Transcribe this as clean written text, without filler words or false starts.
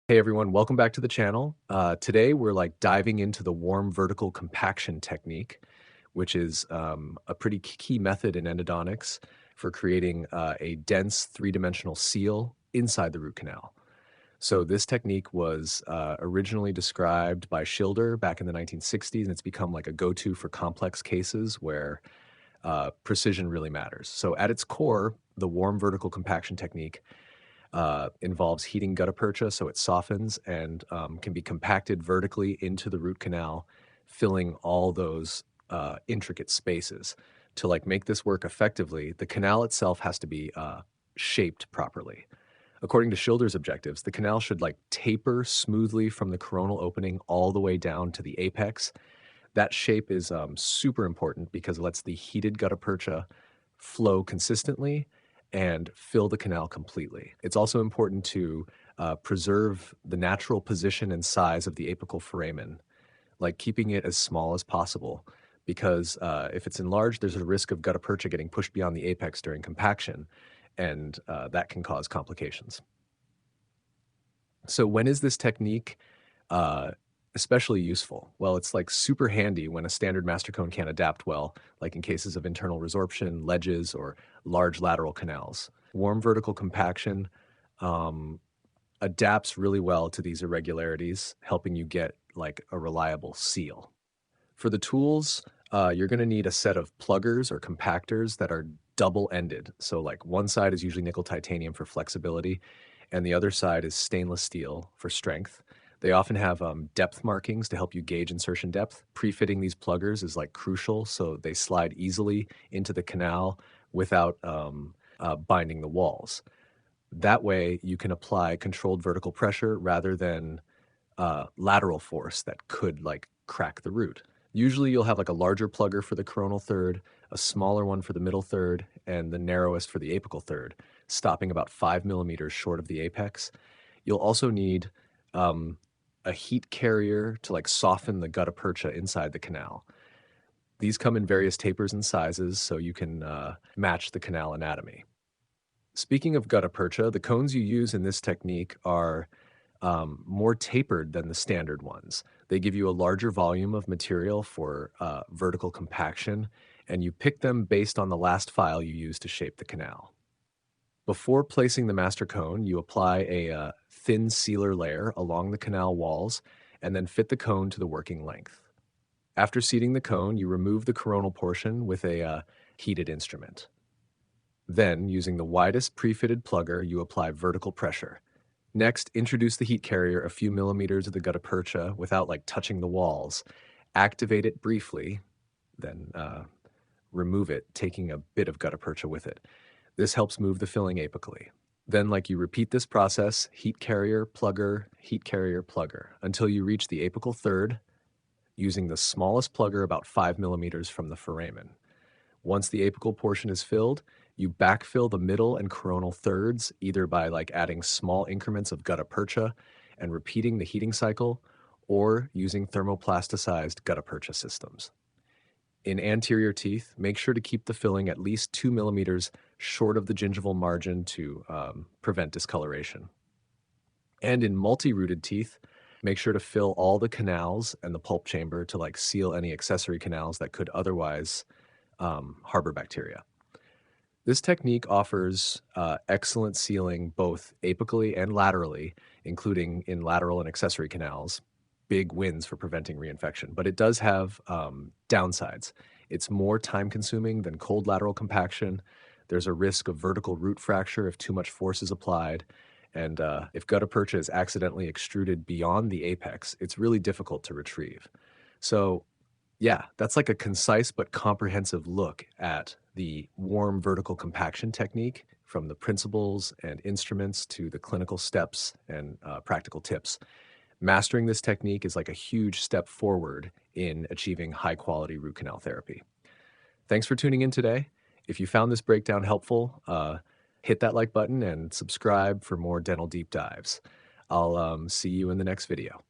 Hey everyone, welcome back to the channel. Today we're diving into the warm vertical compaction technique, which is a pretty key method in endodontics for creating a dense three-dimensional seal inside the root canal. So this technique was originally described by Schilder back in the 1960s, and it's become like a go-to for complex cases where precision really matters. So at its core, the warm vertical compaction technique involves heating gutta percha so it softens and can be compacted vertically into the root canal, filling all those intricate spaces. To make this work effectively, the canal itself has to be shaped properly. According to Schilder's objectives, the canal should taper smoothly from the coronal opening all the way down to the apex. That shape is super important because it lets the heated gutta percha flow consistently and fill the canal completely. It's also important to preserve the natural position and size of the apical foramen, like keeping it as small as possible, because if it's enlarged, there's a risk of gutta percha getting pushed beyond the apex during compaction, and that can cause complications. So when is this technique uh, especially useful? Well, it's super handy when a standard master cone can't adapt well, like in cases of internal resorption, ledges, or large lateral canals. Warm vertical compaction um, adapts really well to these irregularities, helping you get a reliable seal. For the tools, you're going to need a set of pluggers or compactors that are double-ended. So one side is usually nickel titanium for flexibility, and the other side is stainless steel for strength. They often have depth markings to help you gauge insertion depth. Pre-fitting these pluggers is crucial, so they slide easily into the canal without binding the walls. That way, you can apply controlled vertical pressure rather than lateral force that could crack the root. Usually you'll have a larger plugger for the coronal third, a smaller one for the middle third, and the narrowest for the apical third, stopping about 5 millimeters short of the apex. You'll also need um, a heat carrier to soften the gutta percha inside the canal. These come in various tapers and sizes, so you can match the canal anatomy. Speaking of gutta percha, the cones you use in this technique are more tapered than the standard ones. They give you a larger volume of material for vertical compaction, and you pick them based on the last file you used to shape the canal. Before placing the master cone, you apply a thin sealer layer along the canal walls and then fit the cone to the working length. After seating the cone, you remove the coronal portion with a heated instrument. Then, using the widest pre-fitted plugger, you apply vertical pressure. Next, introduce the heat carrier a few millimeters of the gutta percha without touching the walls. Activate it briefly, then remove it, taking a bit of gutta percha with it. This helps move the filling apically. Then, you repeat this process, heat carrier, plugger, until you reach the apical third, using the smallest plugger about 5 millimeters from the foramen. Once the apical portion is filled, you backfill the middle and coronal thirds, either by adding small increments of gutta percha and repeating the heating cycle, or using thermoplasticized gutta percha systems. In anterior teeth, make sure to keep the filling at least 2 millimeters short of the gingival margin to prevent discoloration. And in multi-rooted teeth, make sure to fill all the canals and the pulp chamber to seal any accessory canals that could otherwise harbor bacteria. This technique offers excellent sealing both apically and laterally, including in lateral and accessory canals, big wins for preventing reinfection. But it does have downsides. It's more time consuming than cold lateral compaction. There's a risk of vertical root fracture if too much force is applied. And if gutta percha is accidentally extruded beyond the apex, it's really difficult to retrieve. So yeah, that's a concise but comprehensive look at the warm vertical compaction technique, from the principles and instruments to the clinical steps and practical tips. Mastering this technique is a huge step forward in achieving high quality root canal therapy. Thanks for tuning in today. If you found this breakdown helpful, hit that like button and subscribe for more dental deep dives. I'll see you in the next video.